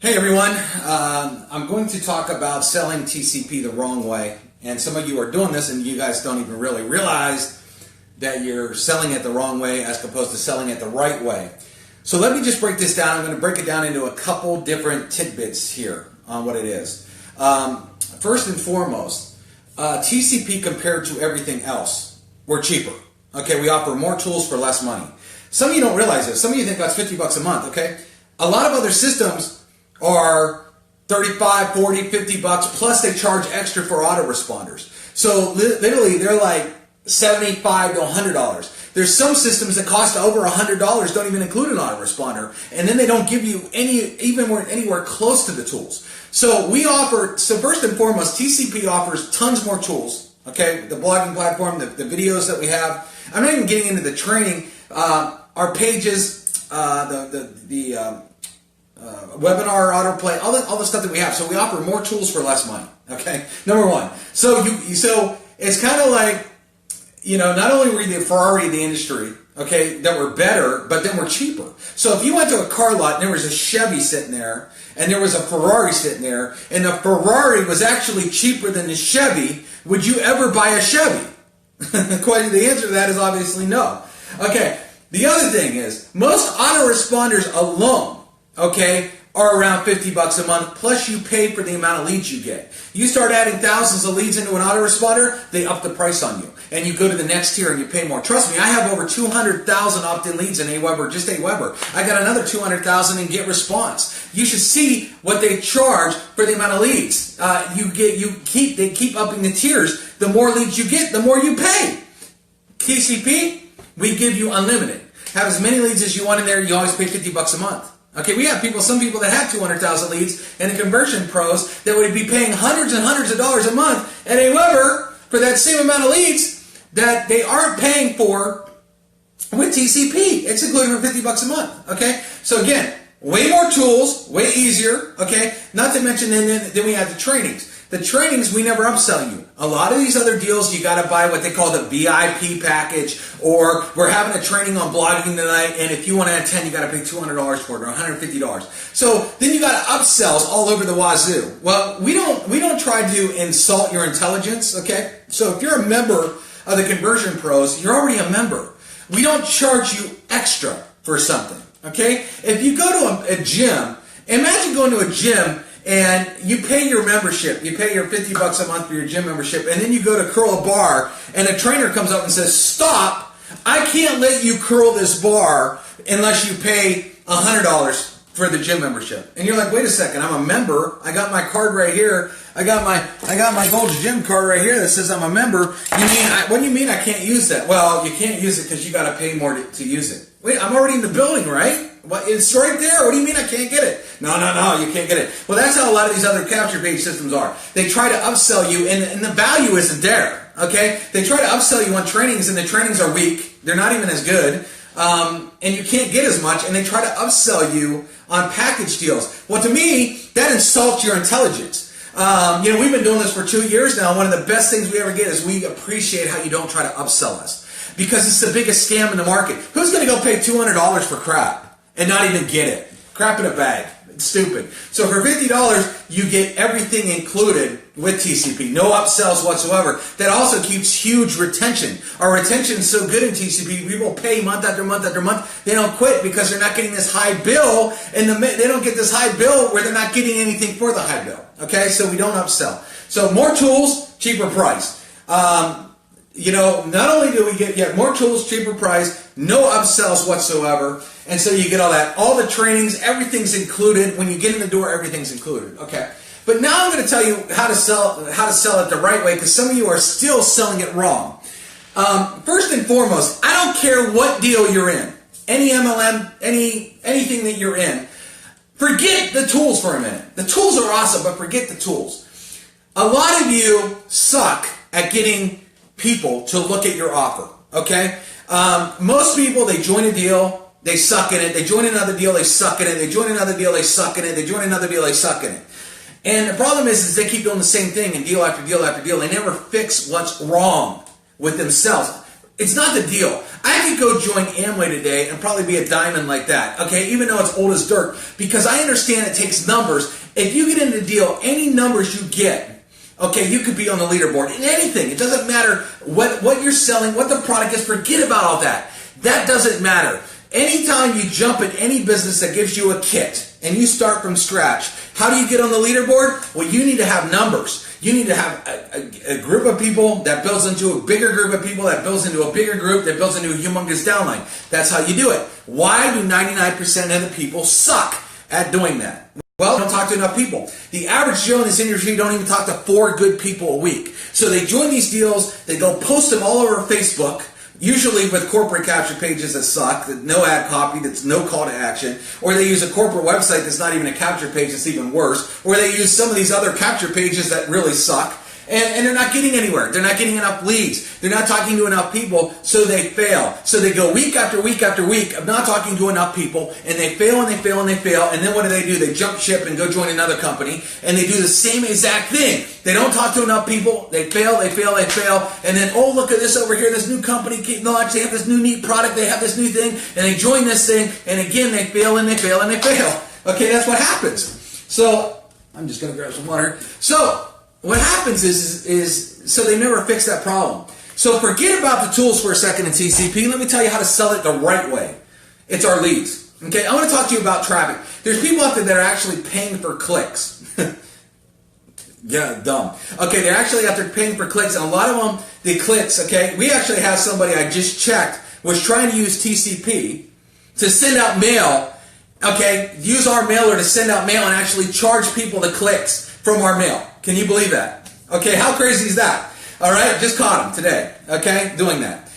Hey everyone, I'm going to talk about selling TCP the wrong way, and some of you are doing this and you guys don't even really realize that you're selling it the wrong way as opposed to selling it the right way. So let me just break this down. I'm going to break it down into a couple different tidbits here on what it is. First and foremost, TCP compared to everything else, we're cheaper. Okay, we offer more tools for less money. Some of you don't realize this. Some of you think that's 50 bucks a month, okay? A lot of other systems are 35, 40, 50 bucks, plus they charge extra for autoresponders. So literally, they're like $75 to $100. There's some systems that cost over $100, don't even include an autoresponder, and then they don't give you anywhere close to the tools. So so first and foremost, TCP offers tons more tools. Okay, the blogging platform, the videos that we have. I'm not even getting into the training. Our pages, webinar autoplay, all the stuff that we have. So we offer more tools for less money. Okay, number one. So it's kind of like, not only were you the Ferrari of the industry, okay, that were better, but then we're cheaper. So if you went to a car lot and there was a Chevy sitting there and there was a Ferrari sitting there and the Ferrari was actually cheaper than the Chevy, would you ever buy a Chevy? The answer to that is obviously no. Okay, the other thing is most autoresponders alone, okay, are around 50 bucks a month, plus you pay for the amount of leads you get. You start adding thousands of leads into an autoresponder, they up the price on you. And you go to the next tier and you pay more. Trust me, I have over 200,000 opt-in leads in Aweber, just Aweber. I got another 200,000 in GetResponse. You should see what they charge for the amount of leads. They keep upping the tiers. The more leads you get, the more you pay. TCP, we give you unlimited. Have as many leads as you want in there, you always pay 50 bucks a month. Okay, we have some people that have 200,000 leads and the conversion pros that would be paying hundreds and hundreds of dollars a month at Aweber for that same amount of leads that they aren't paying for with TCP. It's including for 50 bucks a month. Okay, so again, way more tools, way easier. Okay, not to mention then we have the trainings. The trainings, we never upsell you. A lot of these other deals, you got to buy what they call the VIP package, or we're having a training on blogging tonight, and if you want to attend, you got to pay $200 for it, or $150. So then you got upsells all over the wazoo. Well, we don't try to insult your intelligence. Okay, so if you're a member of the Conversion Pros, you're already a member. We don't charge you extra for something. Okay, if you go to a gym, imagine going to a gym and you pay your membership, you pay your 50 bucks a month for your gym membership, and then you go to curl a bar, and a trainer comes up and says, "Stop, I can't let you curl this bar unless you pay $100 for the gym membership." And you're like, "Wait a second, I'm a member, I got my card right here, I got my Gold's Gym card right here that says I'm a member. What do you mean I can't use that?" "Well, you can't use it because you got to pay more to use it." "Wait, I'm already in the building, right? But it's right there. What do you mean I can't get it?" No, you can't get it. Well, that's how a lot of these other capture page systems are. They try to upsell you, and the value isn't there. Okay? They try to upsell you on trainings, and the trainings are weak. They're not even as good. And you can't get as much, and they try to upsell you on package deals. Well, to me, that insults your intelligence. We've been doing this for 2 years now. One of the best things we ever get is we appreciate how you don't try to upsell us, because it's the biggest scam in the market. Who's going to go pay $200 for crap and not even get it? Crap in a bag. It's stupid. So for $50, you get everything included with TCP. No upsells whatsoever. That also keeps huge retention. Our retention is so good in TCP, people pay month after month after month. They don't quit because they're not getting this high bill, and they don't get this high bill where they're not getting anything for the high bill. Okay, so we don't upsell. So more tools, cheaper price. Not only do we get more tools, cheaper price, no upsells whatsoever, and so you get all that. All the trainings, everything's included. When you get in the door, everything's included. Okay, but now I'm going to tell you how to sell it the right way, because some of you are still selling it wrong. First and foremost, I don't care what deal you're in, any MLM, anything that you're in. Forget the tools for a minute. The tools are awesome, but forget the tools. A lot of you suck at getting people to look at your offer. Okay, most people, they join a deal, they suck in it. They join another deal, they suck in it. They join another deal, they suck in it. They join another deal, they suck in it. And the problem is they keep doing the same thing and deal after deal after deal. They never fix what's wrong with themselves. It's not the deal. I could go join Amway today and probably be a diamond like that, okay, even though it's old as dirt, because I understand it takes numbers. If you get in the deal, any numbers you get, okay, you could be on the leaderboard in anything. It doesn't matter what you're selling, what the product is. Forget about all that. That doesn't matter. Anytime you jump in any business that gives you a kit and you start from scratch, how do you get on the leaderboard? Well, you need to have numbers. You need to have a group of people that builds into a bigger group of people that builds into a bigger group that builds into a humongous downline. That's how you do it. Why do 99% of the people suck at doing that? Well, they don't talk to enough people. The average Joe in this industry don't even talk to 4 good people a week. So they join these deals, they go post them all over Facebook, usually with corporate capture pages that suck, no ad copy, that's no call to action, or they use a corporate website that's not even a capture page, that's even worse, or they use some of these other capture pages that really suck, and they're not getting anywhere. They're not getting enough leads. They're not talking to enough people, so they fail. So they go week after week after week of not talking to enough people, and they fail and they fail and they fail, and then what do? They jump ship and go join another company, and they do the same exact thing. They don't talk to enough people, they fail, they fail, they fail, and then, oh, look at this over here, this new company launched, they have this new neat product, they have this new thing, and they join this thing, and again, they fail and they fail and they fail. Okay, that's what happens. So, I'm just going to grab some water. So, what happens is so they never fix that problem. So forget about the tools for a second in TCP. Let me tell you how to sell it the right way. It's our leads. Okay, I want to talk to you about traffic. There's people out there that are actually paying for clicks. Yeah, dumb. Okay, they're actually out there paying for clicks, and a lot of them, the clicks, okay, we actually have somebody I just checked was trying to use TCP to send out mail, okay, use our mailer to send out mail and actually charge people the clicks from our mail. Can you believe that? Okay, how crazy is that? All right, just caught him today, okay, doing that.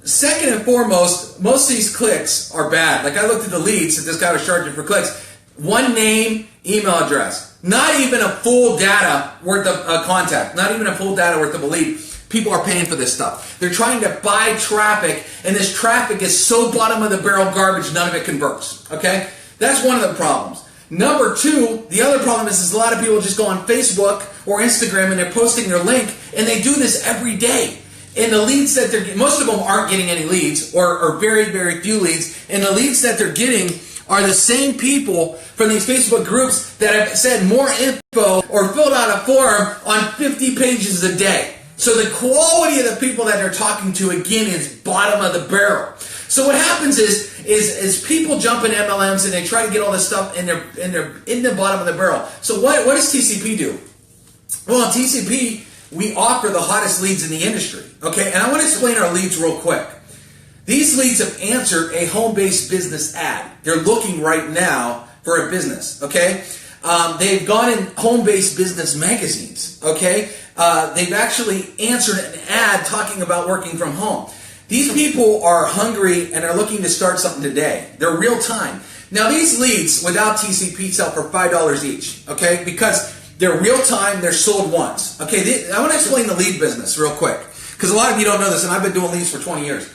Second and foremost, most of these clicks are bad. Like I looked at the leads that this guy was charging for clicks. One name, email address. Not even a full data worth of contact. Not even a full data worth of a lead. People are paying for this stuff. They're trying to buy traffic, and this traffic is so bottom of the barrel garbage, none of it converts. Okay? That's one of the problems. Number 2, the other problem is a lot of people just go on Facebook or Instagram and they're posting their link, and they do this every day. And the leads that they're getting, most of them aren't getting any leads or very, very few leads. And the leads that they're getting are the same people from these Facebook groups that have said more info or filled out a form on 50 pages a day. So the quality of the people that they're talking to, again, is bottom of the barrel. So what happens is people jump in MLMs and they try to get all this stuff and they're in the bottom of the barrel. So what does TCP do? Well, in TCP, we offer the hottest leads in the industry. Okay, and I want to explain our leads real quick. These leads have answered a home-based business ad. They're looking right now for a business. Okay, they've gone in home-based business magazines. Okay, they've actually answered an ad talking about working from home. These people are hungry and are looking to start something today. They're real time. Now these leads without TCP sell for $5 each, okay? Because they're real time, they're sold once. Okay, I want to explain the lead business real quick. Because a lot of you don't know this, and I've been doing leads for 20 years.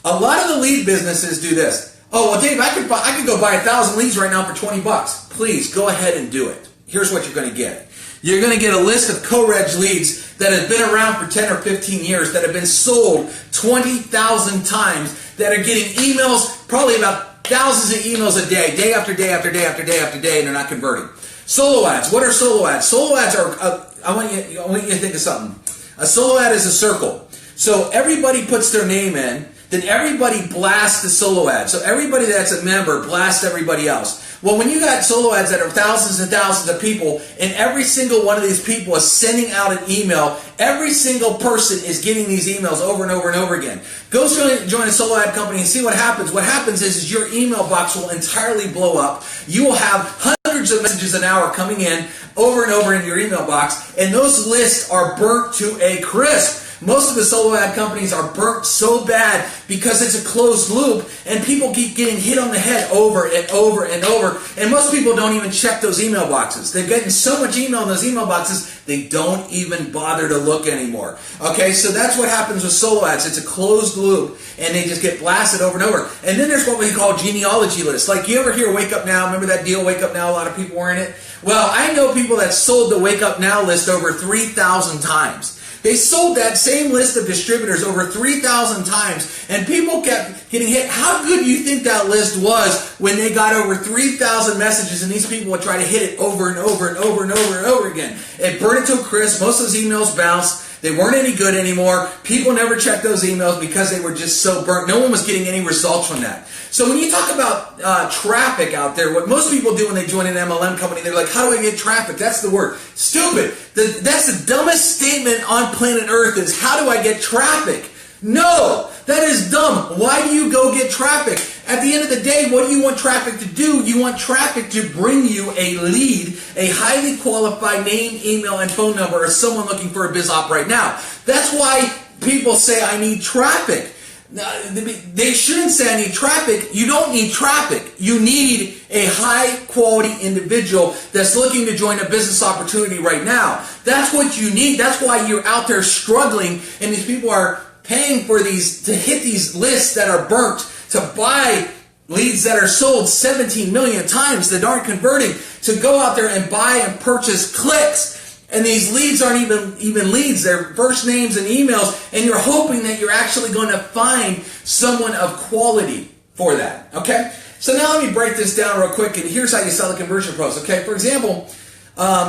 A lot of the lead businesses do this. Oh, well, Dave, I could go buy 1,000 leads right now for 20 bucks. Please, go ahead and do it. Here's what you're going to get. You're going to get a list of co-reg leads that have been around for 10 or 15 years, that have been sold 20,000 times, that are getting emails, probably about thousands of emails a day after day after day after day after day, and they're not converting. Solo ads. What are solo ads? Solo ads are, I want you to think of something. A solo ad is a circle. So everybody puts their name in, then everybody blasts the solo ad. So everybody that's a member blasts everybody else. Well, when you got solo ads that are thousands and thousands of people, and every single one of these people is sending out an email, every single person is getting these emails over and over and over again. Go join a solo ad company and see what happens. What happens is your email box will entirely blow up. You will have hundreds of messages an hour coming in over and over in your email box, and those lists are burnt to a crisp. Most of the solo ad companies are burnt so bad because it's a closed loop and people keep getting hit on the head over and over and over, and most people don't even check those email boxes. They're getting so much email in those email boxes they don't even bother to look anymore. Okay, so that's what happens with solo ads. It's a closed loop and they just get blasted over and over. And then there's what we call genealogy lists. Like, you ever hear Wake Up Now? Remember that deal, Wake Up Now? A lot of people were in it. Well, I know people that sold the Wake Up Now list over 3,000 times. They sold that same list of distributors over 3,000 times, and people kept getting hit. How good do you think that list was when they got over 3,000 messages, and these people would try to hit it over and over and over and over and over again? It burned it to a crisp. Most of those emails bounced. They weren't any good anymore. People never checked those emails because they were just so burnt. No one was getting any results from that. So when you talk about traffic out there, what most people do when they join an MLM company, they're like, how do I get traffic? That's the word. Stupid. That's the dumbest statement on planet Earth is, how do I get traffic? No, that is dumb. Why do you go get traffic? At the end of the day, what do you want traffic to do? You want traffic to bring you a lead, a highly qualified name, email, and phone number of someone looking for a biz op right now. That's why people say, I need traffic. They shouldn't say, I need traffic. You don't need traffic. You need a high quality individual that's looking to join a business opportunity right now. That's what you need. That's why you're out there struggling, and these people are paying for these, to hit these lists that are burnt, to buy leads that are sold 17 million times that aren't converting, to go out there and buy and purchase clicks. And these leads aren't even leads. They're first names and emails, and you're hoping that you're actually going to find someone of quality for that. Okay? So now let me break this down real quick, and here's how you sell the conversion pros. Okay? For example,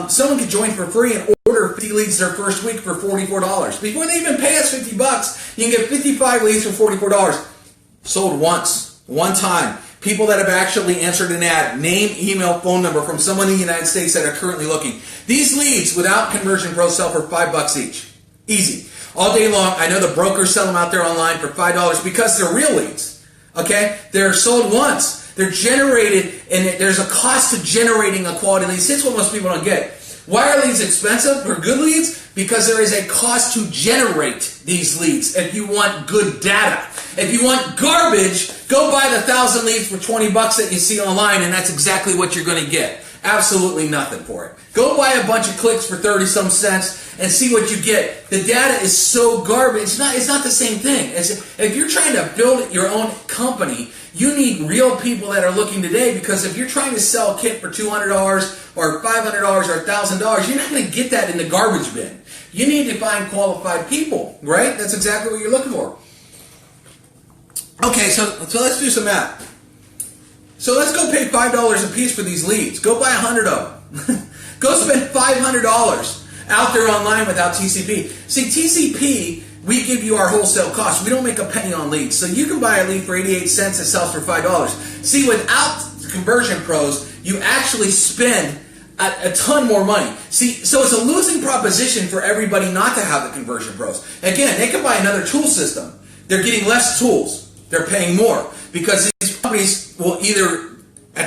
someone could join for free and order 50 leads their first week for $44. Before they even pay us $50, you can get 55 leads for $44. Sold once, one time. People that have actually answered an ad, name, email, phone number from someone in the United States that are currently looking. These leads without conversion pros sell for $5 each. Easy. All day long. I know the brokers sell them out there online for $5 because they're real leads. Okay? They're sold once. They're generated, and there's a cost to generating a quality lead. Here's what most people don't get. Why are leads expensive for good leads? Because there is a cost to generate these leads if you want good data. If you want garbage, go buy the 1,000 leads for $20 that you see online, and that's exactly what you're going to get. Absolutely nothing for it. Go buy a bunch of clicks for 30-some cents and see what you get. The data is so garbage. It's not the same thing. If you're trying to build your own company, you need real people that are looking today, because if you're trying to sell a kit for $200 or $500 or $1,000, you're not going to get that in the garbage bin. You need to find qualified people, right? That's exactly what you're looking for. Okay, so let's do some math. So let's go pay $5 a piece for these leads. Go buy 100 of them. Go spend $500 out there online without TCP. See, TCP, we give you our wholesale cost. We don't make a penny on leads. So you can buy a lead for 88 cents that sells for $5. See, without conversion pros, you actually spend a ton more money. See, so it's a losing proposition for everybody not to have the conversion pros. Again, they can buy another tool system. They're getting less tools. They're paying more, because these companies will either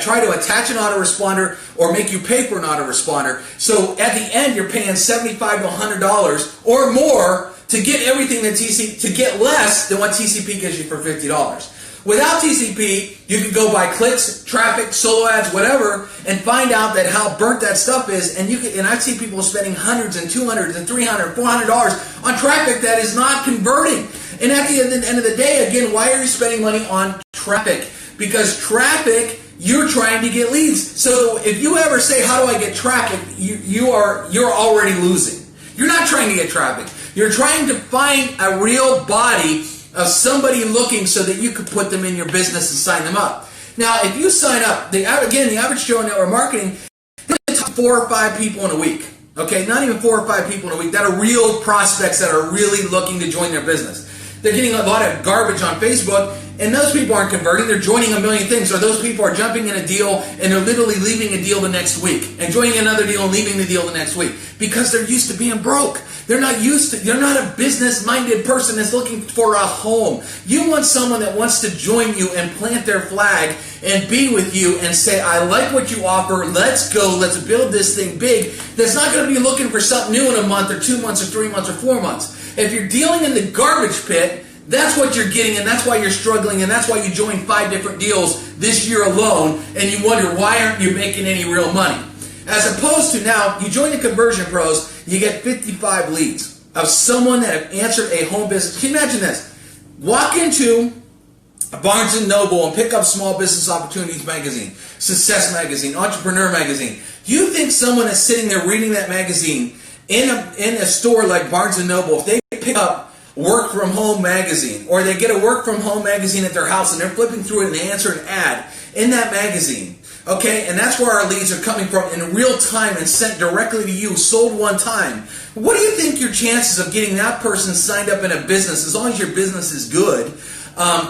try to attach an autoresponder or make you pay for an autoresponder. So at the end, you're paying $75 to $100 or more to get everything that to get less than what TCP gives you for $50. Without TCP, you can go buy clicks, traffic, solo ads, whatever, and find out that how burnt that stuff is. And I see people spending hundreds and $200 and $300, $400 on traffic that is not converting. And at the end of the day, again, why are you spending money on traffic? Because traffic, you're trying to get leads. So if you ever say, how do I get traffic? You're already losing. You're not trying to get traffic. You're trying to find a real body of somebody looking so that you could put them in your business and sign them up. Now, if you sign up, the average Joe in network marketing, they talk 4 or 5 people in a week. Okay, not even 4 or 5 people in a week that are real prospects that are really looking to join their business. They're getting a lot of garbage on Facebook, and those people aren't converting. They're joining a million things, or those people are jumping in a deal and they're literally leaving a deal the next week and joining another deal and leaving the deal the next week because they're used to being broke. They're not a business-minded person that's looking for a home. You want someone that wants to join you and plant their flag and be with you and say, I like what you offer, let's go, let's build this thing big. That's not going to be looking for something new in a month or 2 months or 3 months or 4 months. If you're dealing in the garbage pit, that's what you're getting, and that's why you're struggling, and that's why you joined 5 different deals this year alone, and you wonder, why aren't you making any real money? As opposed to now, you join the conversion pros, you get 55 leads of someone that have answered a home business. Can you imagine this? Walk into a Barnes & Noble and pick up Small Business Opportunities magazine, Success magazine, Entrepreneur magazine. You think someone is sitting there reading that magazine in a store like Barnes & Noble, if they pick up Work From Home magazine, or they get a Work From Home magazine at their house and they're flipping through it and they answer an ad in that magazine, okay, and that's where our leads are coming from in real time and sent directly to you, sold one time. What do you think your chances of getting that person signed up in a business, as long as your business is good,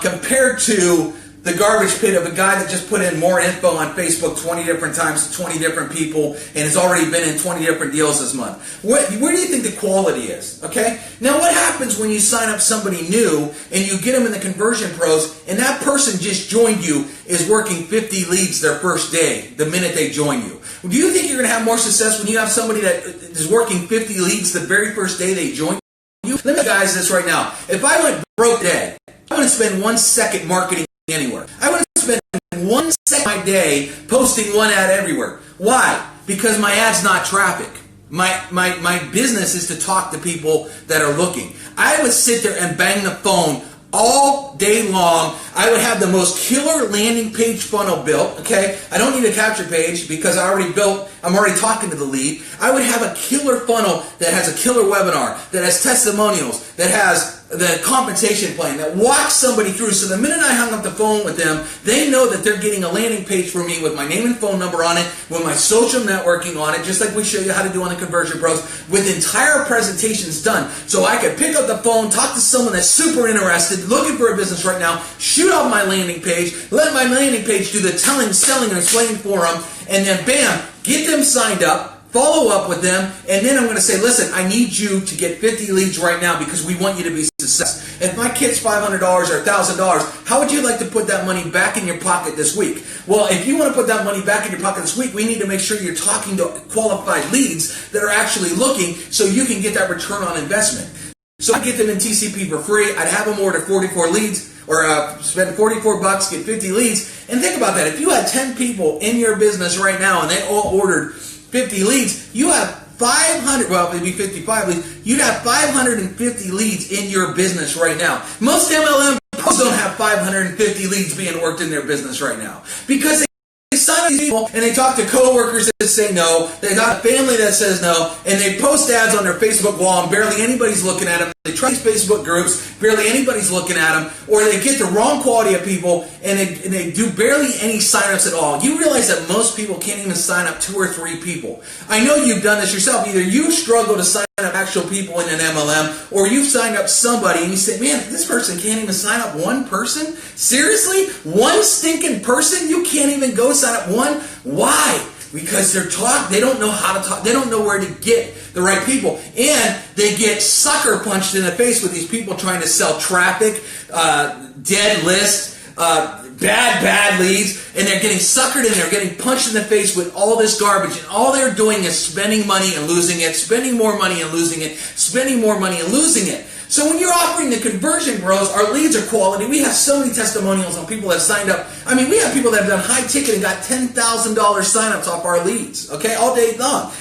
compared to the garbage pit of a guy that just put in more info on Facebook 20 different times to 20 different people and has already been in 20 different deals this month? Where do you think the quality is? Okay? Now what happens when you sign up somebody new and you get them in the Conversion Pros and that person just joined you is working 50 leads their first day, the minute they join you? Do you think you're going to have more success when you have somebody that is working 50 leads the very first day they join you? Let me tell you guys this right now. If I went broke today, I wouldn't spend 1 second marketing anywhere. I wouldn't spend 1 second of my day posting one ad everywhere. Why? Because my ad's not traffic. My business is to talk to people that are looking. I would sit there and bang the phone all day long. I would have the most killer landing page funnel built, okay? I don't need a capture page because I'm already talking to the lead. I would have a killer funnel that has a killer webinar, that has testimonials, that has the compensation plan, that walks somebody through. So the minute I hung up the phone with them, they know that they're getting a landing page from me with my name and phone number on it, with my social networking on it, just like we show you how to do on the Conversion Pros, with entire presentations done. So I could pick up the phone, talk to someone that's super interested, looking for a business right now, shoot off my landing page, let my landing page do the telling, selling, and explaining for them, and then bam, get them signed up, follow up with them, and then I'm going to say, listen, I need you to get 50 leads right now because we want you to be successful. If my kit's $500 or $1,000, how would you like to put that money back in your pocket this week? Well, if you want to put that money back in your pocket this week, we need to make sure you're talking to qualified leads that are actually looking so you can get that return on investment. So I get them in TCP for free. I'd have them order 44 leads, or spend 44 bucks, get 50 leads. And think about that. If you had 10 people in your business right now and they all ordered 50 leads, you have 500, well, maybe 55 leads, you'd have 550 leads in your business right now. Most MLM pros don't have 550 leads being worked in their business right now because they sign up these people and they talk to coworkers that say no, they got a family that says no, and they post ads on their Facebook wall and barely anybody's looking at them. They try these Facebook groups, barely anybody's looking at them, or they get the wrong quality of people and they do barely any signups at all. You realize that most people can't even sign up 2 or 3 people. I know you've done this yourself. Either you struggle to sign up actual people in an MLM, or you've signed up somebody and you say, man, this person can't even sign up one person? Seriously? One stinking person? You can't even go sign up one? Why? Because they don't know how to talk, they don't know where to get the right people, and they get sucker punched in the face with these people trying to sell traffic, dead lists, bad leads, and they're getting suckered and they're getting punched in the face with all this garbage, and all they're doing is spending money and losing it, spending more money and losing it, spending more money and losing it. So when you're offering the Conversion Pros, our leads are quality. We have so many testimonials on people that signed up. I mean, we have people that have done high ticket and got $10,000 signups off our leads, okay, all day long.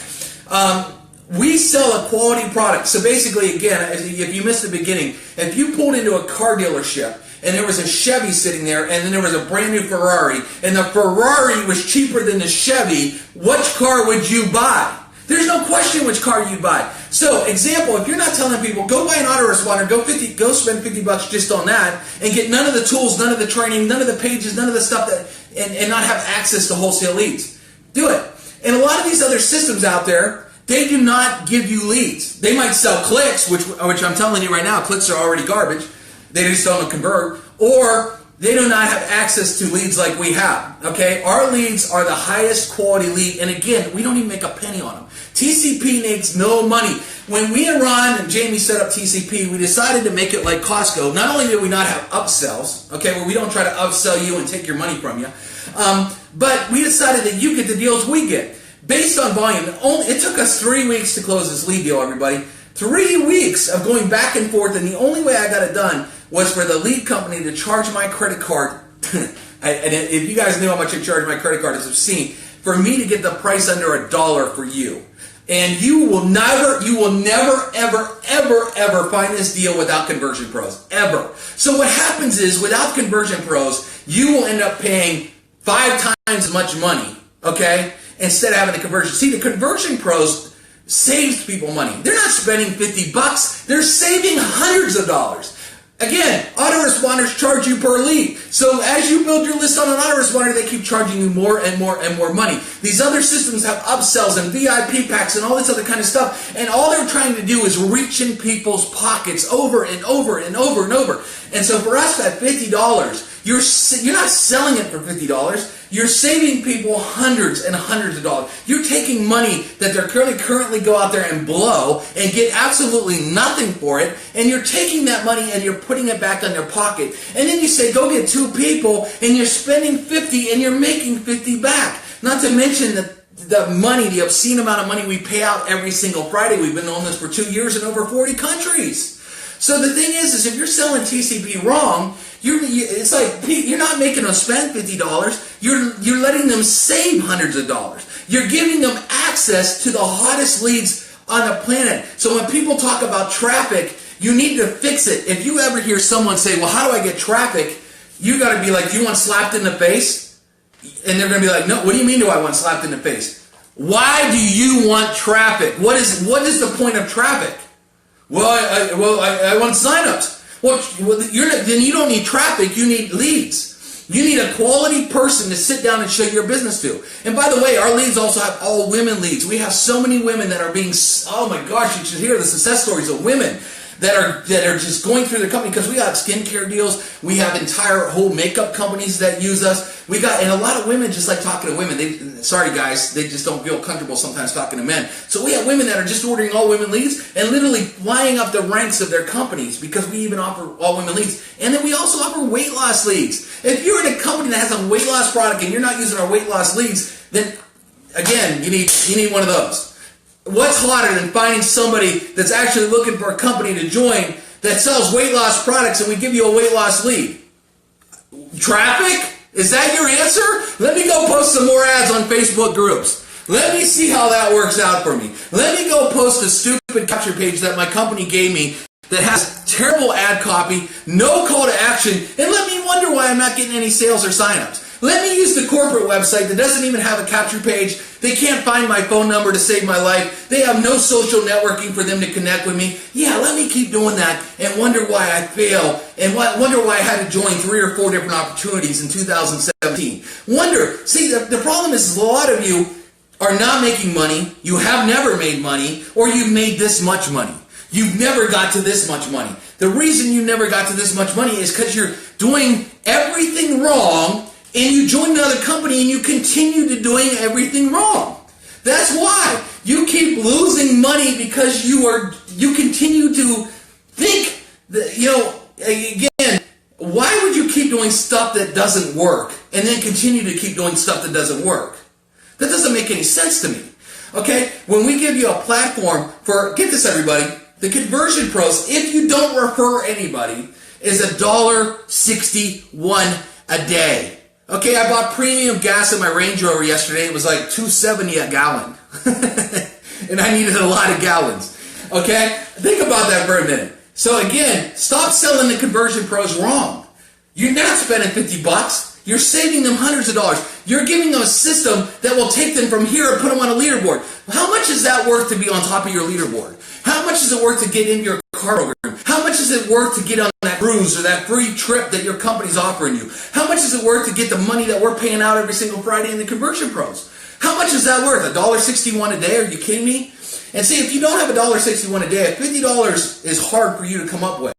We sell a quality product. So basically, again, if you missed the beginning, if you pulled into a car dealership and there was a Chevy sitting there and then there was a brand new Ferrari and the Ferrari was cheaper than the Chevy, which car would you buy? There's no question which car you'd buy. So, example, if you're not telling people, go buy an autoresponder, go spend 50 bucks just on that, and get none of the tools, none of the training, none of the pages, none of the stuff and not have access to wholesale leads. Do it. And a lot of these other systems out there, they do not give you leads. They might sell clicks, which I'm telling you right now, clicks are already garbage. They just don't convert. Or they do not have access to leads like we have. Okay? Our leads are the highest quality lead, and again, we don't even make a penny on them. TCP makes no money. When we and Ron and Jamie set up TCP, we decided to make it like Costco. Not only did we not have upsells, okay, where we don't try to upsell you and take your money from you, but we decided that you get the deals we get. Based on volume, it took us 3 weeks to close this lead deal, everybody. 3 weeks of going back and forth, and the only way I got it done was for the lead company to charge my credit card. And if you guys knew how much I charge my credit card, it's obscene. For me to get the price under $1 for you. And you will never, ever find this deal without Conversion Pros. Ever. So what happens is, without Conversion Pros, you will end up paying 5 times as much money, okay, instead of having the conversion. See, the Conversion Pros saves people money. They're not spending 50 bucks. They're saving hundreds of dollars. Again, autoresponders charge you per lead. So as you build your list on an autoresponder, they keep charging you more and more and more money. These other systems have upsells and VIP packs and all this other kind of stuff. And all they're trying to do is reach in people's pockets over and over and over and over. And so for us at $50, you're not selling it for $50. You're saving people hundreds and hundreds of dollars. You're taking money that they're currently go out there and blow and get absolutely nothing for it, and you're taking that money and you're putting it back in their pocket. And then you say, go get 2 people, and you're spending 50 and you're making 50 back. Not to mention the money, the obscene amount of money we pay out every single Friday. We've been doing this for 2 years in over 40 countries. So the thing is if you're selling TCP wrong, it's like you're not making them spend $50. You're letting them save hundreds of dollars. You're giving them access to the hottest leads on the planet. So when people talk about traffic, you need to fix it. If you ever hear someone say, well, how do I get traffic? You got to be like, do you want slapped in the face? And they're going to be like, no, what do you mean do I want slapped in the face? Why do you want traffic? What is the point of traffic? Well, I want signups. Well, then you don't need traffic, you need leads. You need a quality person to sit down and show your business to. And by the way, our leads also have all women leads. We have so many women that are being, oh my gosh, you should hear the success stories of women that are just going through the company, because we got skincare deals, we have entire whole makeup companies that use us. And a lot of women just like talking to women. Sorry guys, they just don't feel comfortable sometimes talking to men. So we have women that are just ordering all women leads and literally flying up the ranks of their companies because we even offer all women leads. And then we also offer weight loss leads. If you're in a company that has a weight loss product and you're not using our weight loss leads, then again, you need one of those. What's hotter than finding somebody that's actually looking for a company to join that sells weight loss products and we give you a weight loss lead? Traffic? Is that your answer? Let me go post some more ads on Facebook groups. Let me see how that works out for me. Let me go post a stupid capture page that my company gave me that has terrible ad copy, no call to action, and let me wonder why I'm not getting any sales or signups. Let me use the corporate website that doesn't even have a capture page. They can't find my phone number to save my life. They have no social networking for them to connect with me. Yeah, let me keep doing that and wonder why I fail and wonder why I had to join 3 or 4 different opportunities in 2017. Wonder. See, the problem is a lot of you are not making money. You have never made money, or you've made this much money. You've never got to this much money. The reason you never got to this much money is because you're doing everything wrong, and you join another company and you continue to doing everything wrong. That's why you keep losing money, because you continue to think that, again, why would you keep doing stuff that doesn't work and then continue to keep doing stuff that doesn't work? That doesn't make any sense to me. Okay? When we give you a platform for, get this everybody, the Conversion Pros, if you don't refer anybody, is $1.61 a day. Okay, I bought premium gas in my Range Rover yesterday. It was like $2.70 a gallon. And I needed a lot of gallons. Okay? Think about that for a minute. So again, stop selling the Conversion Pros wrong. You're not spending 50 bucks. You're saving them hundreds of dollars. You're giving them a system that will take them from here and put them on a leaderboard. How much is that worth to be on top of your leaderboard? How much is it worth to get in your car program? How much is it worth to get on that cruise or that free trip that your company's offering you? How much is it worth to get the money that we're paying out every single Friday in the Conversion Pros? How much is that worth? $1.61 a day? Are you kidding me? And see, if you don't have $1.61 a day, if $50 is hard for you to come up with,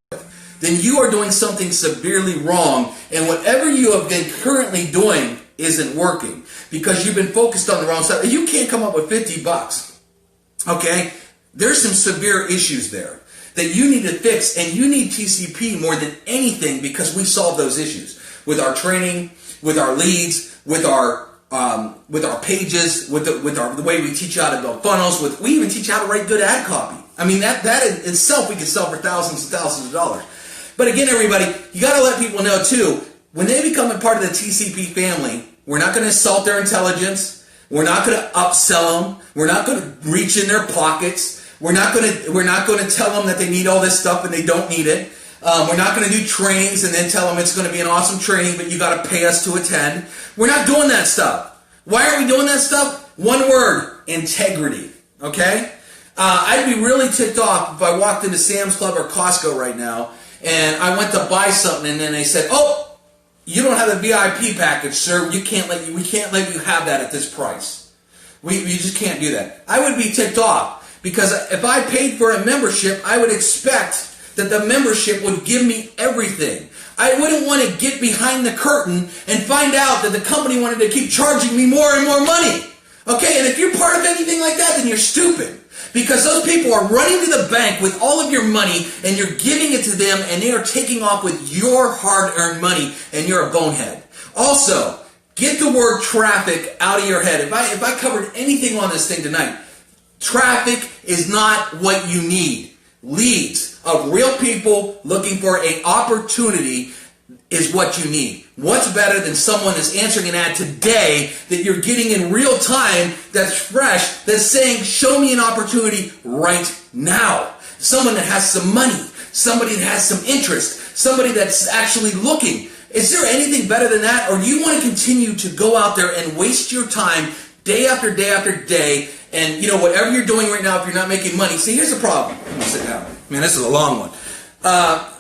then you are doing something severely wrong, and whatever you have been currently doing isn't working because you've been focused on the wrong stuff. You can't come up with 50 bucks. Okay? There's some severe issues there that you need to fix, and you need TCP more than anything because we solve those issues with our training, with our leads, with our pages, with the way we teach you how to build funnels. We even teach you how to write good ad copy. I mean, that in itself we can sell for thousands and thousands of dollars. But again, everybody, you got to let people know too, when they become a part of the TCP family, we're not going to insult their intelligence. We're not going to upsell them. We're not going to reach in their pockets. We're not going to tell them that they need all this stuff and they don't need it. We're not going to do trainings and then tell them it's going to be an awesome training, but you got to pay us to attend. We're not doing that stuff. Why are we doing that stuff? One word: integrity. Okay? I'd be really ticked off if I walked into Sam's Club or Costco right now and I went to buy something and then they said, "Oh, you don't have the VIP package, sir. We can't let you have that at this price. We just can't do that." I would be ticked off because if I paid for a membership, I would expect that the membership would give me everything. I wouldn't want to get behind the curtain and find out that the company wanted to keep charging me more and more money. Okay, and if you're part of anything like that, then you're stupid. Because those people are running to the bank with all of your money and you're giving it to them and they are taking off with your hard-earned money and you're a bonehead. Also, get the word traffic out of your head. If I covered anything on this thing tonight, traffic is not what you need. Leads of real people looking for an opportunity is what you need. What's better than someone that's answering an ad today that you're getting in real time, that's fresh, that's saying, show me an opportunity right now. Someone that has some money, somebody that has some interest, somebody that's actually looking. Is there anything better than that? Or do you want to continue to go out there and waste your time day after day after day, and whatever you're doing right now, if you're not making money? See, here's the problem. Let me sit down. Man, this is a long one.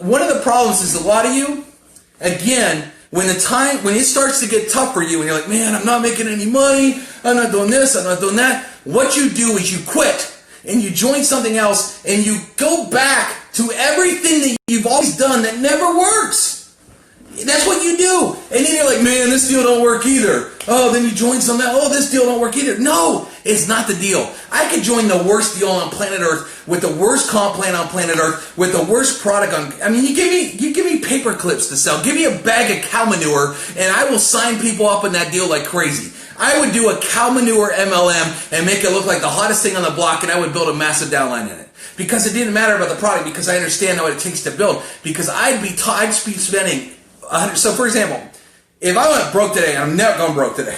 One of the problems is a lot of you, again, when it starts to get tough for you and you're like, man, I'm not making any money, I'm not doing this, I'm not doing that, what you do is you quit and you join something else and you go back to everything that you've always done that never works. That's what you do. And then you're like, man, this deal don't work either. Oh, then you join something. Oh, this deal don't work either. No, it's not the deal. I could join the worst deal on planet Earth with the worst comp plan on planet Earth with the worst product on. I mean, you give me paper clips to sell. Give me a bag of cow manure, and I will sign people up in that deal like crazy. I would do a cow manure MLM and make it look like the hottest thing on the block, and I would build a massive downline in it. Because it didn't matter about the product, because I understand what it takes to build. Because I'd be spending. So, for example, if I went broke today, I'm never going broke today,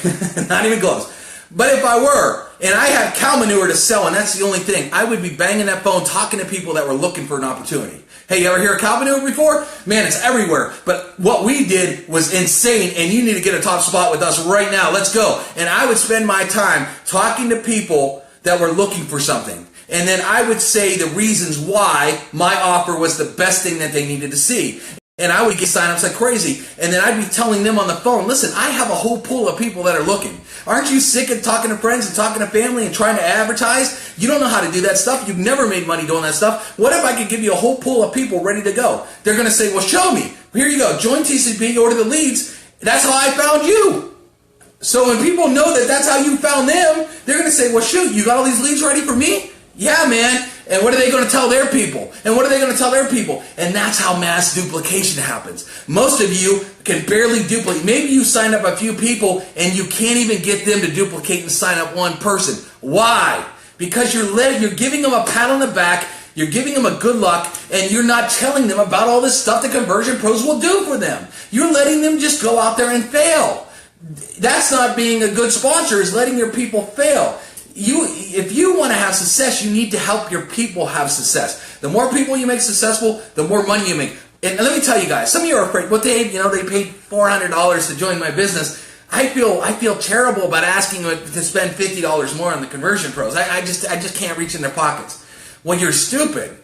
not even close. But if I were, and I had cow manure to sell, and that's the only thing, I would be banging that phone, talking to people that were looking for an opportunity. Hey, you ever hear of cow manure before? Man, it's everywhere. But what we did was insane, and you need to get a top spot with us right now. Let's go. And I would spend my time talking to people that were looking for something. And then I would say the reasons why my offer was the best thing that they needed to see. And I would get signups like crazy. And then I'd be telling them on the phone, listen, I have a whole pool of people that are looking. Aren't you sick of talking to friends and talking to family and trying to advertise? You don't know how to do that stuff. You've never made money doing that stuff. What if I could give you a whole pool of people ready to go? They're going to say, well, show me. Here you go. Join TCP, order the leads. That's how I found you. So when people know that that's how you found them, they're going to say, well, shoot, you got all these leads ready for me? Yeah, man. And what are they going to tell their people? And what are they going to tell their people? And that's how mass duplication happens. Most of you can barely duplicate. Maybe you signed up a few people and you can't even get them to duplicate and sign up one person. Why? Because you're giving them a pat on the back, you're giving them a good luck, and you're not telling them about all this stuff that conversion pros will do for them. You're letting them just go out there and fail. That's not being a good sponsor, is letting your people fail. If you want to have success, you need to help your people have success. The more people you make successful, the more money you make. And let me tell you guys, some of you are afraid. Well, Dave, they paid $400 to join my business. I feel terrible about asking them to spend $50 more on the conversion pros. I just can't reach in their pockets. Well, you're stupid.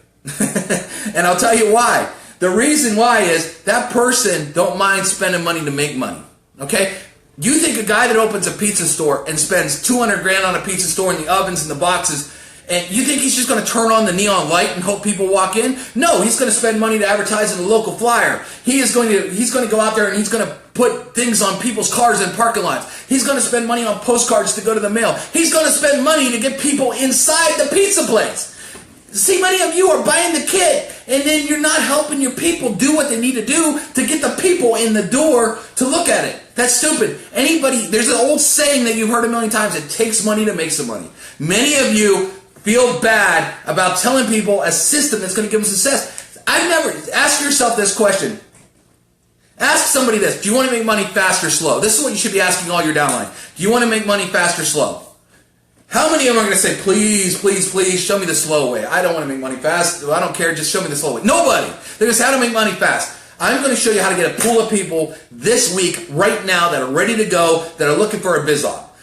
And I'll tell you why. The reason why is that person don't mind spending money to make money. Okay? You think a guy that opens a pizza store and spends $200,000 on a pizza store in the ovens and the boxes, and you think he's just going to turn on the neon light and hope people walk in? No, he's going to spend money to advertise in the local flyer. He's going to go out there and he's going to put things on people's cars in parking lots. He's going to spend money on postcards to go to the mail. He's going to spend money to get people inside the pizza place. See, many of you are buying the kit, and then you're not helping your people do what they need to do to get the people in the door to look at it. That's stupid. There's an old saying that you've heard a million times, it takes money to make some money. Many of you feel bad about telling people a system that's going to give them success. Ask yourself this question. Ask somebody this, do you want to make money fast or slow? This is what you should be asking all your downline. Do you want to make money fast or slow? How many of them are going to say, please, please, please, show me the slow way? I don't want to make money fast. I don't care. Just show me the slow way. Nobody. They're going to say, how to make money fast. I'm going to show you how to get a pool of people this week, right now, that are ready to go, that are looking for a biz op.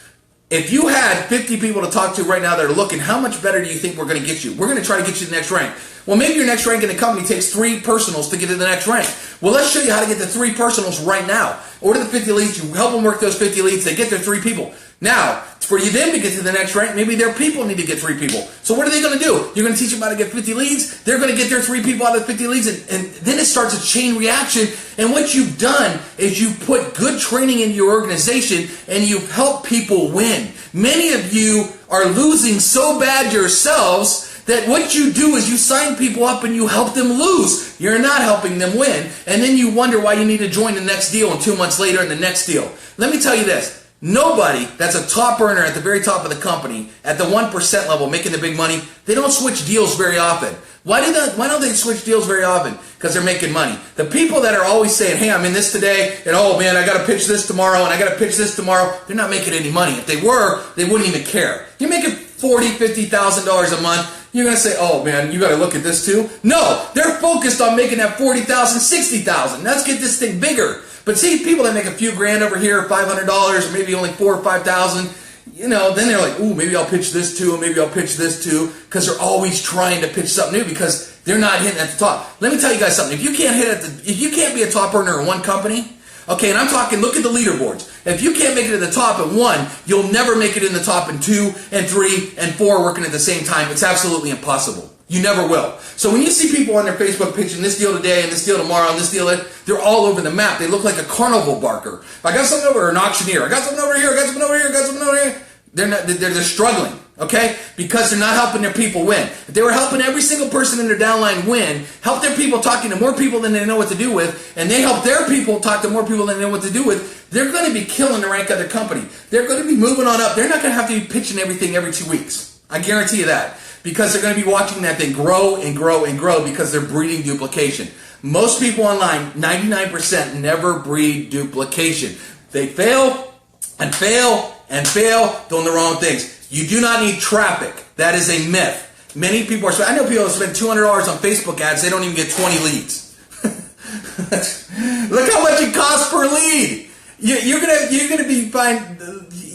if you had 50 people to talk to right now that are looking, how much better do you think we're going to get you? We're going to try to get you to the next rank. Well, maybe your next rank in the company takes 3 personals to get to the next rank. Well, let's show you how to get the 3 personals right now. Order the 50 leads. You help them work those 50 leads. They get their 3 people. Now, for you then to get to the next rank, maybe their people need to get 3 people. So what are they going to do? You're going to teach them how to get 50 leads. They're going to get their 3 people out of the 50 leads. And then it starts a chain reaction. And what you've done is you put good training in your organization and you've helped people win. Many of you are losing so bad yourselves that what you do is you sign people up and you help them lose. You're not helping them win. And then you wonder why you need to join the next deal and 2 months later in the next deal. Let me tell you this. Nobody that's a top earner at the very top of the company, at the 1% level, making the big money, they don't switch deals very often. Why don't they switch deals very often? Because they're making money. The people that are always saying, hey, I'm in this today, and oh man, I got to pitch this tomorrow, and I got to pitch this tomorrow, they're not making any money. If they were, they wouldn't even care. You're making $40,000, $50,000 a month. You're going to say, oh man, you got to look at this too? No, they're focused on making that $40,000, $60,000. Let's get this thing bigger. But see, people that make a few grand over here, $500, or maybe only $4,000 or $5,000, you know, then they're like, ooh, maybe I'll pitch this too, and maybe I'll pitch this too, because they're always trying to pitch something new because they're not hitting at the top. Let me tell you guys something. If you can't be a top earner in one company, okay, and I'm talking, look at the leaderboards. If you can't make it to the top at 1, you'll never make it in the top in 2 and 3 and 4 working at the same time. It's absolutely impossible. You never will. So when you see people on their Facebook pitching this deal today and this deal tomorrow and this deal, they're all over the map. They look like a carnival barker. If I got something over here, an auctioneer. I got something over here, I got something over here, I got something over here. They're struggling, okay? Because they're not helping their people win. If they were helping every single person in their downline win, help their people talking to more people than they know what to do with, and they help their people talk to more people than they know what to do with, they're going to be killing the rank of their company. They're going to be moving on up. They're not going to have to be pitching everything every 2 weeks. I guarantee you that. Because they're going to be watching that thing grow and grow and grow because they're breeding duplication. Most people online, 99%, never breed duplication. They fail and fail and fail doing the wrong things. You do not need traffic. That is a myth. Many people I know people that spend $200 on Facebook ads, they don't even get 20 leads. Look how much it costs per lead. You're gonna be fine.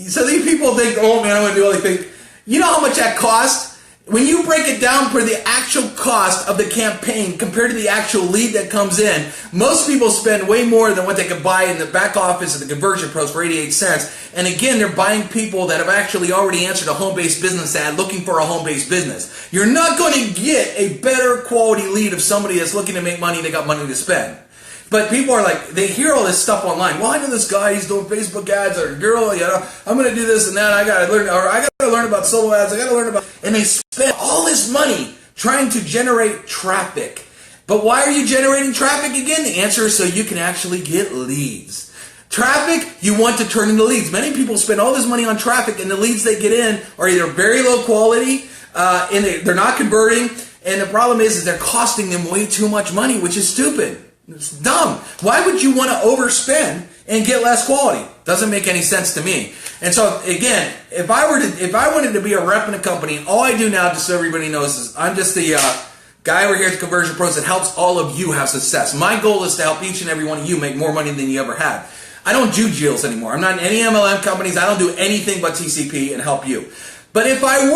So these people think, oh man, I'm going to do all these things. You know how much that costs? When you break it down for the actual cost of the campaign compared to the actual lead that comes in, most people spend way more than what they could buy in the back office of the conversion pros for 88 cents. And again, they're buying people that have actually already answered a home-based business ad looking for a home-based business. You're not going to get a better quality lead of somebody that's looking to make money and they got money to spend. But people are like, they hear all this stuff online. Well, I know this guy, he's doing Facebook ads, or girl, you know, I'm going to do this and that. I got to learn about solo ads. I got to learn about, and they spend all this money trying to generate traffic. But why are you generating traffic again? The answer is so you can actually get leads. Traffic, you want to turn into leads. Many people spend all this money on traffic, and the leads they get in are either very low quality, and they're not converting. And the problem is they're costing them way too much money, which is stupid. It's dumb. Why would you want to overspend and get less quality? Doesn't make any sense to me. And so again, if I wanted to be a rep in a company, all I do now, just so everybody knows, is I'm just the guy over here at the Conversion Pros that helps all of you have success. My goal is to help each and every one of you make more money than you ever had. I don't do deals anymore. I'm not in any MLM companies. I don't do anything but TCP and help you. But if I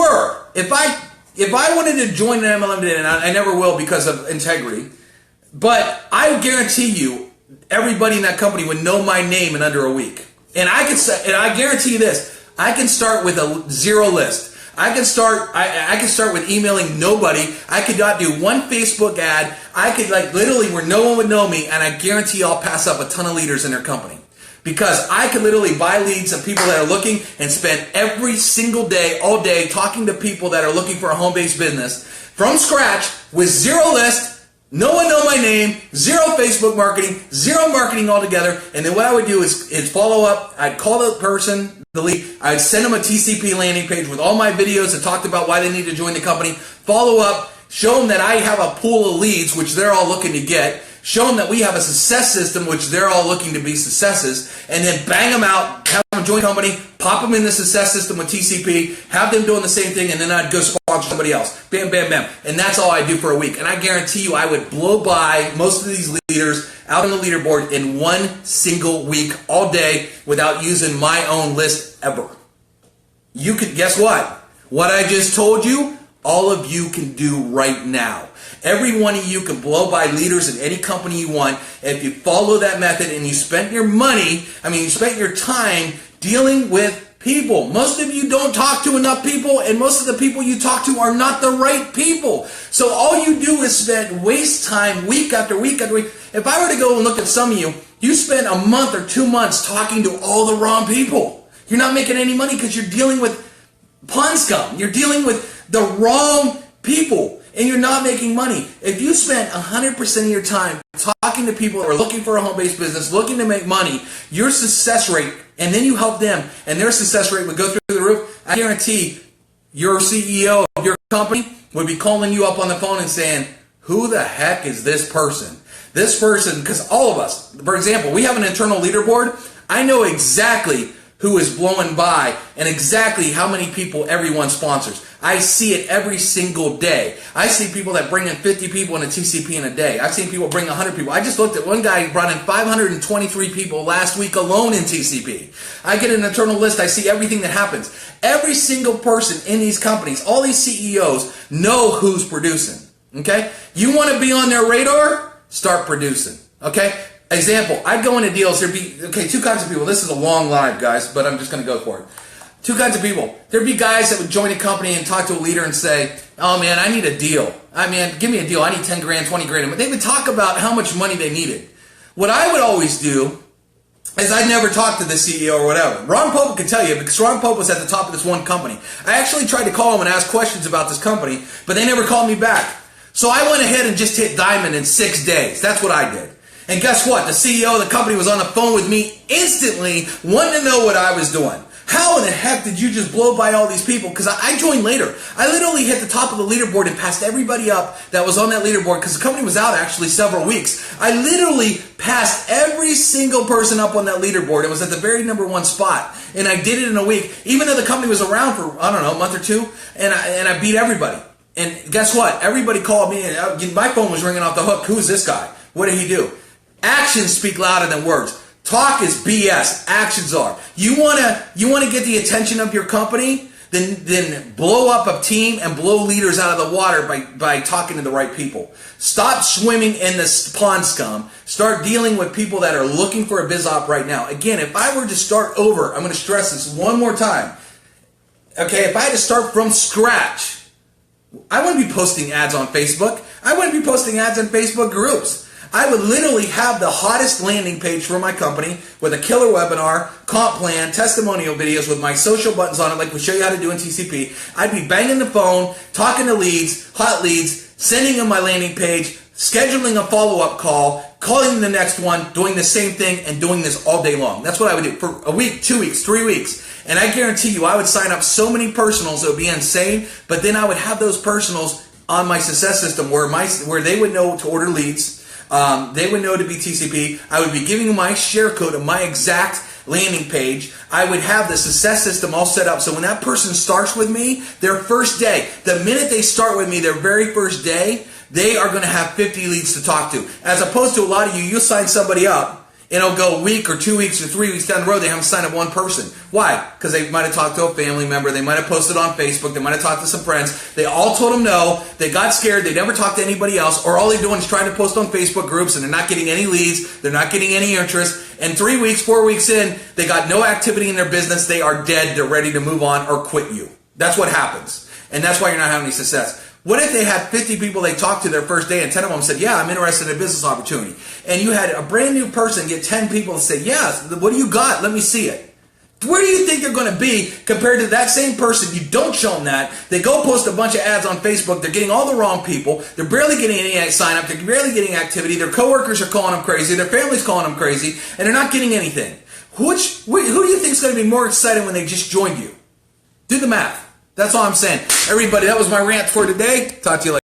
wanted to join an MLM today, and I never will because of integrity, but I guarantee you, everybody in that company would know my name in under a week. And I guarantee you this: I can start with a zero list. I can start with emailing nobody. I could not do one Facebook ad. I could literally where no one would know me, and I guarantee I'll pass up a ton of leaders in their company. Because I could literally buy leads of people that are looking and spend every single day, all day, talking to people that are looking for a home-based business from scratch with zero list. No one know my name, zero Facebook marketing, zero marketing altogether. And then what I would do is follow up. I'd call the person, the lead. I'd send them a TCP landing page with all my videos that talked about why they need to join the company. Follow up, show them that I have a pool of leads, which they're all looking to get. Show them that we have a success system, which they're all looking to be successes. And then bang them out, have them join the company, pop them in the success system with TCP, have them doing the same thing, and then I'd go sponsor somebody else. Bam, bam, bam. And that's all I do for a week. And I guarantee you I would blow by most of these leaders out on the leaderboard in one single week, all day, without using my own list ever. You could, guess what? What I just told you, all of you can do right now. Every one of you can blow by leaders in any company you want. If you follow that method and you spent your money, you spent your time dealing with people. Most of you don't talk to enough people, and most of the people you talk to are not the right people. So all you do is waste time week after week after week. If I were to go and look at some of you, you spend a month or 2 months talking to all the wrong people. You're not making any money because you're dealing with pond scum. You're dealing with the wrong people, and you're not making money. If you spent 100% of your time talking to people who are looking for a home-based business, looking to make money, your success rate, and then you help them, and their success rate would go through the roof, I guarantee your CEO of your company would be calling you up on the phone and saying, who the heck is this person? This person, because all of us, for example, we have an internal leaderboard. I know exactly who is blowing by and exactly how many people everyone sponsors. I see it every single day. I see people that bring in 50 people in a TCP in a day. I've seen people bring 100 people. I just looked at one guy who brought in 523 people last week alone in TCP. I get an internal list. I see everything that happens. Every single person in these companies, all these CEOs know who's producing. Okay? You want to be on their radar? Start producing. Okay? Example, I'd go into deals, there'd be, two kinds of people. This is a long live, guys, but I'm just going to go for it. Two kinds of people. There'd be guys that would join a company and talk to a leader and say, oh man, I need a deal. Give me a deal. I need 10 grand, 20 grand. They would talk about how much money they needed. What I would always do is I'd never talk to the CEO or whatever. Ron Pope could tell you, because Ron Pope was at the top of this one company. I actually tried to call him and ask questions about this company, but they never called me back. So I went ahead and just hit diamond in 6 days. That's what I did. And guess what? The CEO of the company was on the phone with me instantly, wanting to know what I was doing. How in the heck did you just blow by all these people? Because I joined later. I literally hit the top of the leaderboard and passed everybody up that was on that leaderboard because the company was out actually several weeks. I literally passed every single person up on that leaderboard. It was at the very #1 spot. And I did it in a week, even though the company was around for, I don't know, a month or two. And I beat everybody. And guess what? Everybody called me and my phone was ringing off the hook. Who is this guy? What did he do? Actions speak louder than words. Talk is BS. Actions are. You wanna get the attention of your company? Then blow up a team and blow leaders out of the water by talking to the right people. Stop swimming in this pond scum. Start dealing with people that are looking for a biz op right now. Again, if I were to start over, I'm going to stress this one more time. Okay, if I had to start from scratch, I wouldn't be posting ads on Facebook. I wouldn't be posting ads in Facebook groups. I would literally have the hottest landing page for my company with a killer webinar, comp plan, testimonial videos with my social buttons on it like we show you how to do in TCP. I'd be banging the phone, talking to leads, hot leads, sending them my landing page, scheduling a follow-up call, calling the next one, doing the same thing, and doing this all day long. That's what I would do for a week, 2 weeks, 3 weeks. And I guarantee you I would sign up so many personals, it would be insane, but then I would have those personals on my success system where they would know to order leads. They would know to be TCP. I would be giving them my share code of my exact landing page. I would have the success system all set up. So when that person starts with me, their first day, the minute they start with me, their very first day, they are going to have 50 leads to talk to. As opposed to a lot of you'll sign somebody up, and it'll go a week or 2 weeks or 3 weeks down the road, they haven't signed up one person. Why? Because they might have talked to a family member, they might have posted on Facebook, they might have talked to some friends, they all told them no, they got scared, they never talked to anybody else, or all they're doing is trying to post on Facebook groups and they're not getting any leads, they're not getting any interest, and 3 weeks, 4 weeks in, they got no activity in their business, they are dead, they're ready to move on or quit you. That's what happens. And that's why you're not having any success. What if they had 50 people they talked to their first day and 10 of them said, yeah, I'm interested in a business opportunity. And you had a brand new person get 10 people to say, yeah, what do you got? Let me see it. Where do you think they're going to be compared to that same person? You don't show them that. They go post a bunch of ads on Facebook. They're getting all the wrong people. They're barely getting any sign up. They're barely getting activity. Their coworkers are calling them crazy. Their family's calling them crazy. And they're not getting anything. Who do you think is going to be more excited when they just joined you? Do the math. That's all I'm saying. Everybody, that was my rant for today. Talk to you later.